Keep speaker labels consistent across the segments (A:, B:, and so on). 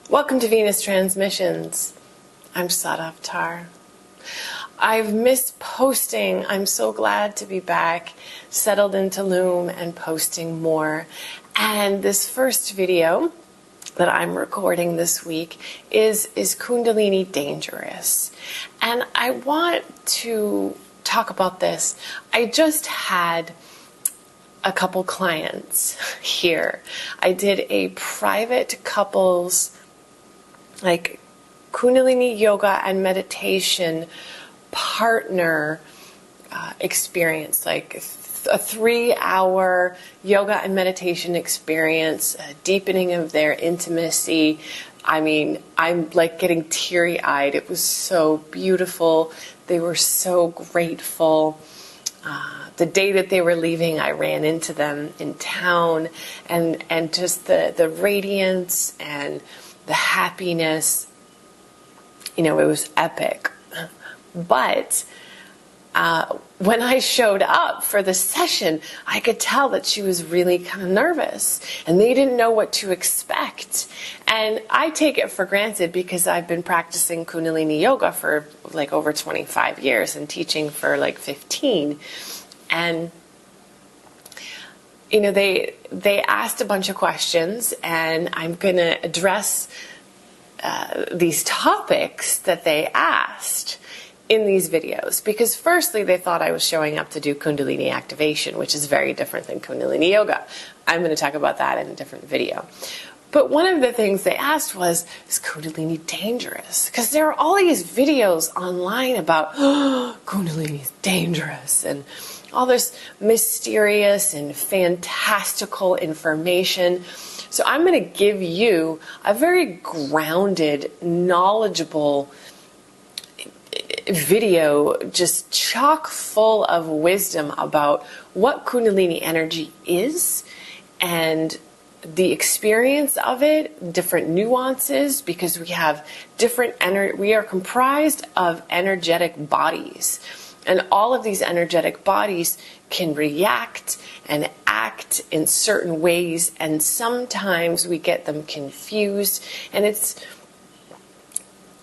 A: Welcome to Venus Transmissions. I'm Sadaf Tar. I've missed posting. I'm so glad to be back, settled into Loom and posting more. And this first video that I'm recording this week is Kundalini dangerous? And I want to talk about this. I just had a couple clients here. I did a private couples Kundalini yoga and meditation partner experience, a 3-hour yoga and meditation experience, a deepening of their intimacy. I mean, I'm getting teary-eyed. It was so beautiful. They were so grateful. The day that they were leaving, I ran into them in town, and just the radiance and the happiness, it was epic. But when I showed up for the session, I could tell that she was really kind of nervous, and they didn't know what to expect. And I take it for granted because I've been practicing Kundalini yoga for over 25 years and teaching for 15. And they asked a bunch of questions, and I'm going to address these topics that they asked in these videos, because firstly they thought I was showing up to do Kundalini activation, which is very different than Kundalini yoga. I'm going to talk about that in a different video. But one of the things they asked was, is Kundalini dangerous? Because there are all these videos online about Kundalini is dangerous and all this mysterious and fantastical information. So I'm going to give you a very grounded, knowledgeable video, just chock full of wisdom about what Kundalini energy is and the experience of it, different nuances, because we have different we are comprised of energetic bodies. And all of these energetic bodies can react and act in certain ways, and sometimes we get them confused. And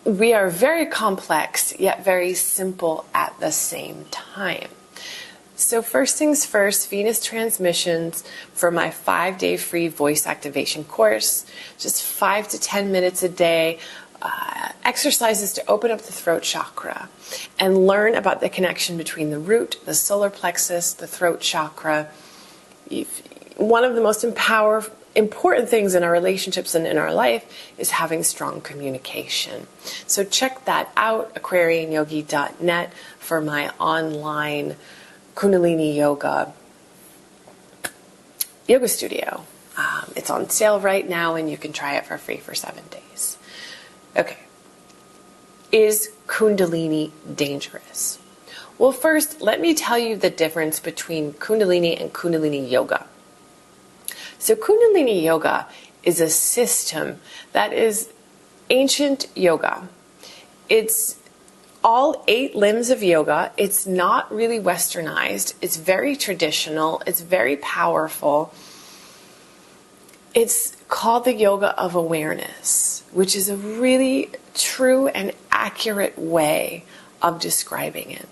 A: we are very complex, yet very simple at the same time. So first things first, Venus Transmissions for my 5-day free voice activation course, just 5 to 10 minutes a day, exercises to open up the throat chakra and learn about the connection between the root, the solar plexus, the throat chakra. One of the most important things in our relationships and in our life is having strong communication. So check that out, aquarianyogi.net, for my online Kundalini yoga studio. It's on sale right now, and you can try it for free for 7 days. Okay. Is Kundalini dangerous? Well, first, let me tell you the difference between Kundalini and Kundalini yoga. So Kundalini yoga is a system that is ancient yoga. It's all 8 limbs of yoga. It's not really westernized. It's very traditional. It's very powerful. It's called the yoga of awareness, which is a really true and accurate way of describing it.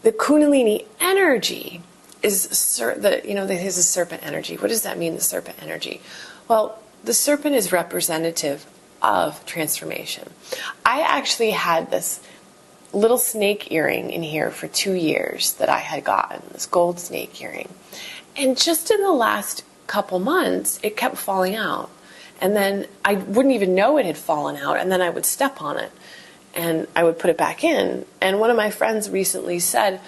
A: The Kundalini energy is there's a serpent energy. What does that mean, the serpent energy? Well, the serpent is representative of transformation. I actually had this little snake earring in here for 2 years that I had gotten, this gold snake earring. And just in the last couple months, it kept falling out. And then I wouldn't even know it had fallen out, and then I would step on it and I would put it back in. And one of my friends recently said,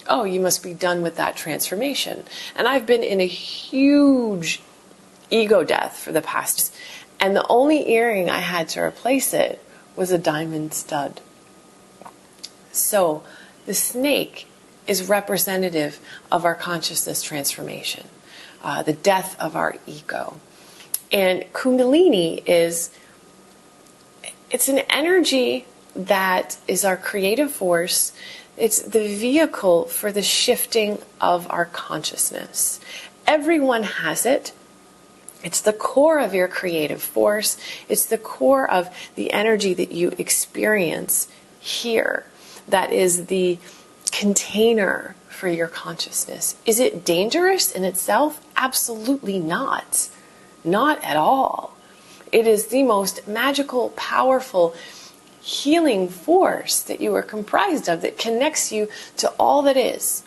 A: "Oh, you must be done with that transformation." And I've been in a huge ego death for the past, and the only earring I had to replace it was a diamond stud. So the snake is representative of our consciousness transformation, the death of our ego. And Kundalini it's an energy that is our creative force It's the vehicle for the shifting of our consciousness. Everyone has it. It's the core of your creative force. It's the core of the energy that you experience here. That is the container for your consciousness. Is it dangerous in itself? Absolutely not. Not at all. It is the most magical, powerful, healing force that you are comprised of that connects you to all that is.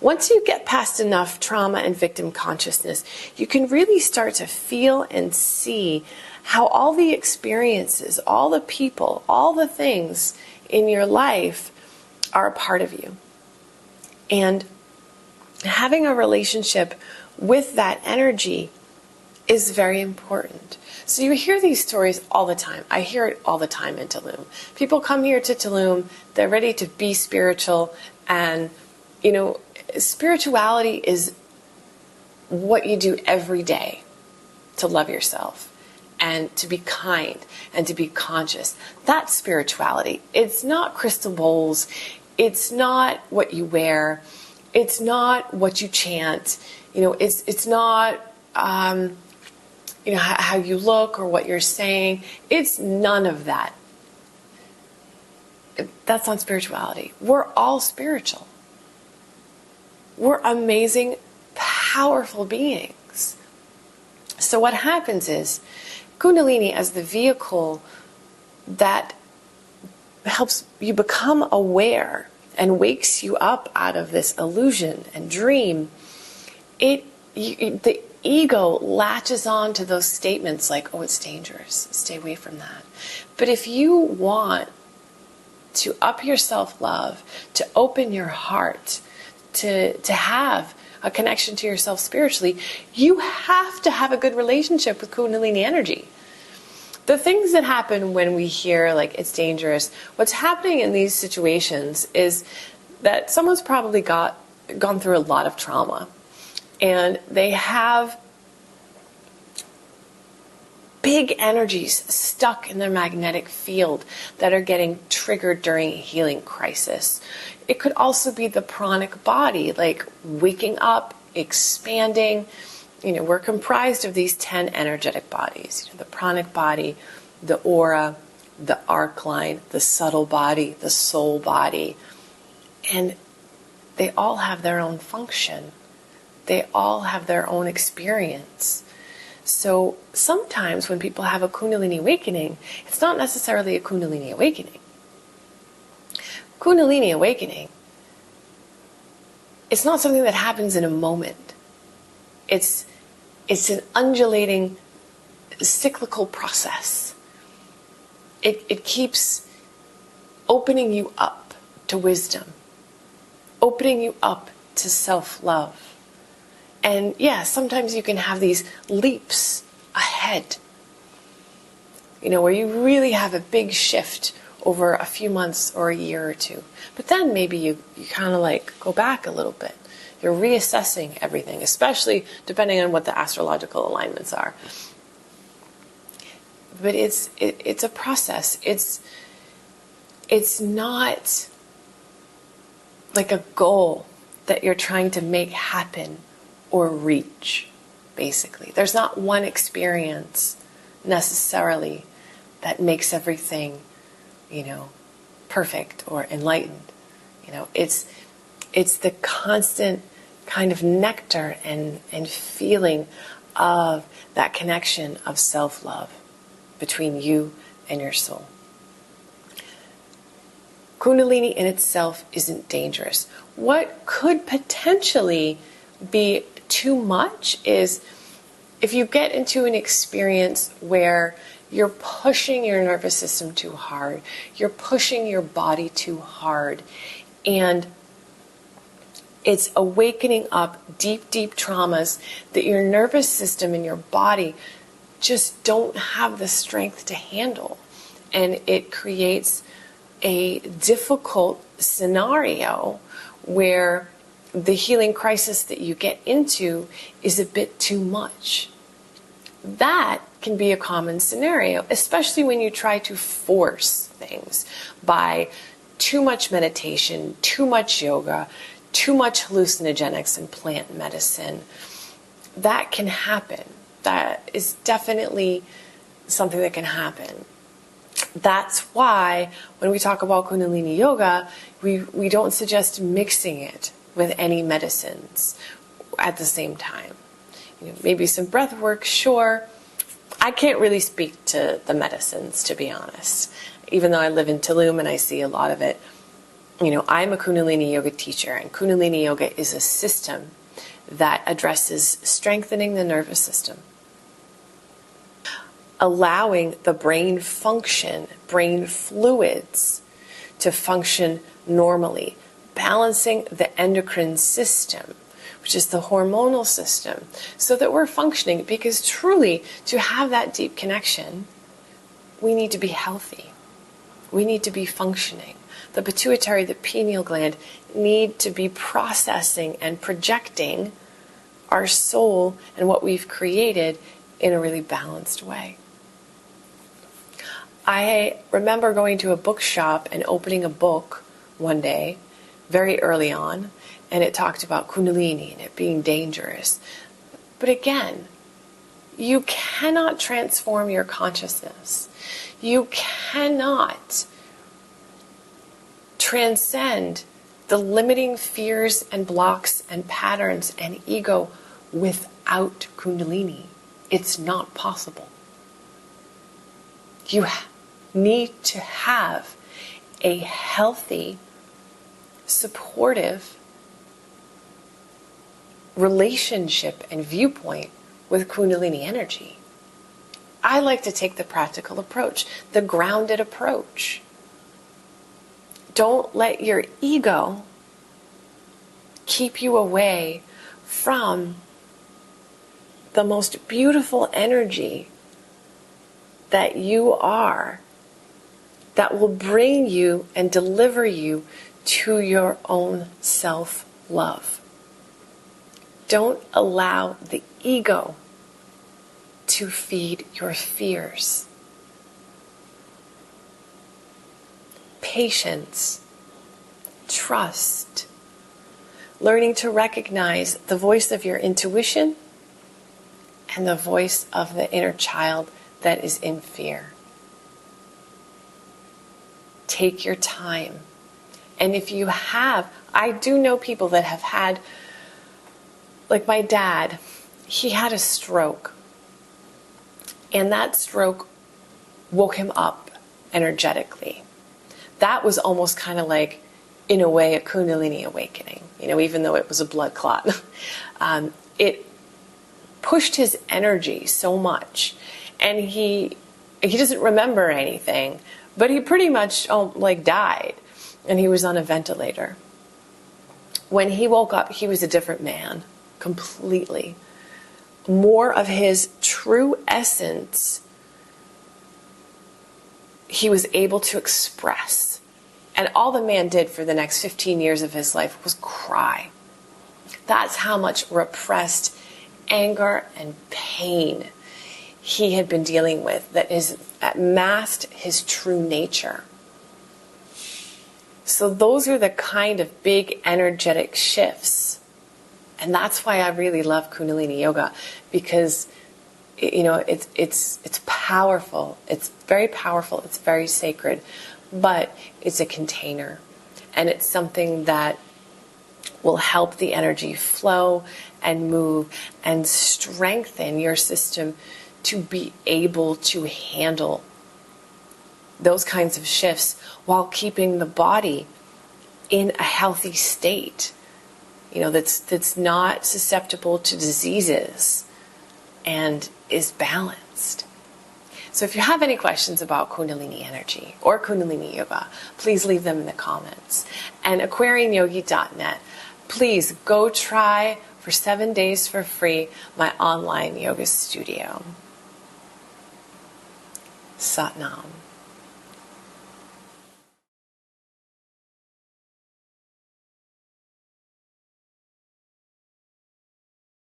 A: Once you get past enough trauma and victim consciousness, you can really start to feel and see how all the experiences, all the people, all the things in your life are a part of you. And having a relationship with that energy is very important. So you hear these stories all the time. I hear it all the time in Tulum. People come here to Tulum, they're ready to be spiritual, and spirituality is what you do every day to love yourself and to be kind and to be conscious. That's spirituality. It's not crystal bowls. It's not what you wear. It's not what you chant. It's not how you look or what you're saying. It's none of that. That's not spirituality. We're all spiritual. We're amazing, powerful beings. So what happens is, Kundalini as the vehicle that helps you become aware and wakes you up out of this illusion and dream, the ego latches on to those statements like, oh, it's dangerous, stay away from that. But if you want to up your self-love, to open your heart, to have a connection to yourself spiritually, you have to have a good relationship with Kundalini energy. The things that happen when we hear like it's dangerous, what's happening in these situations is that someone's probably gone through a lot of trauma, and they have big energies stuck in their magnetic field that are getting triggered during a healing crisis. It could also be the pranic body, like waking up, expanding. We're comprised of these 10 energetic bodies. The pranic body, the aura, the arc line, the subtle body, the soul body. And they all have their own function. They all have their own experience. So sometimes when people have a Kundalini awakening, it's not necessarily a Kundalini awakening. Kundalini awakening, it's not something that happens in a moment. It's an undulating, cyclical process. It keeps opening you up to wisdom, opening you up to self-love. And yeah, sometimes you can have these leaps ahead, where you really have a big shift over a few months or a year or two. But then maybe you kind of like go back a little bit. You're reassessing everything, especially depending on what the astrological alignments are. But it's a process. It's not like a goal that you're trying to make happen or reach, basically. There's not one experience necessarily that makes everything, perfect or enlightened. It's the constant kind of nectar and feeling of that connection of self-love between you and your soul. Kundalini in itself isn't dangerous. What could potentially be too much is if you get into an experience where you're pushing your nervous system too hard, you're pushing your body too hard, and it's awakening up deep, deep traumas that your nervous system and your body just don't have the strength to handle. And it creates a difficult scenario where the healing crisis that you get into is a bit too much. That can be a common scenario, especially when you try to force things by too much meditation, too much yoga, too much hallucinogenics and plant medicine, that can happen. That is definitely something that can happen. That's why when we talk about Kundalini yoga, we don't suggest mixing it with any medicines at the same time. Maybe some breath work, sure. I can't really speak to the medicines, to be honest. Even though I live in Tulum and I see a lot of it, I'm a Kundalini yoga teacher, and Kundalini yoga is a system that addresses strengthening the nervous system, allowing the brain function, brain fluids to function normally, balancing the endocrine system, which is the hormonal system, so that we're functioning. Because truly, to have that deep connection, we need to be healthy. We need to be functioning. The pituitary, the pineal gland need to be processing and projecting our soul and what we've created in a really balanced way. I remember going to a bookshop and opening a book one day, very early on, and it talked about Kundalini and it being dangerous. But again, you cannot transform your consciousness. You cannot transcend the limiting fears and blocks and patterns and ego without Kundalini. It's not possible. You need to have a healthy, supportive relationship and viewpoint with Kundalini energy. I like to take the practical approach, the grounded approach. Don't let your ego keep you away from the most beautiful energy that you are, that will bring you and deliver you to your own self-love. Don't allow the ego to feed your fears. Patience, trust, learning to recognize the voice of your intuition and the voice of the inner child that is in fear. Take your time. And if you have, I do know people that have had, like my dad, he had a stroke. And that stroke woke him up energetically. That was almost kind of like, in a way, a Kundalini awakening, even though it was a blood clot. It pushed his energy so much. And he doesn't remember anything, but he pretty much died. And he was on a ventilator. When he woke up, he was a different man, completely. More of his true essence he was able to express. And all the man did for the next 15 years of his life was cry. That's how much repressed anger and pain he had been dealing with that masked his true nature. So those are the kind of big energetic shifts. And that's why I really love Kundalini yoga, because it's powerful. It's very powerful. It's very sacred, but it's a container, and it's something that will help the energy flow and move and strengthen your system to be able to handle those kinds of shifts while keeping the body in a healthy state, that's not susceptible to diseases and is balanced. So if you have any questions about Kundalini energy or Kundalini yoga, please leave them in the comments. And aquarianyogi.net, please go try for 7 days for free my online yoga studio. Sat Nam.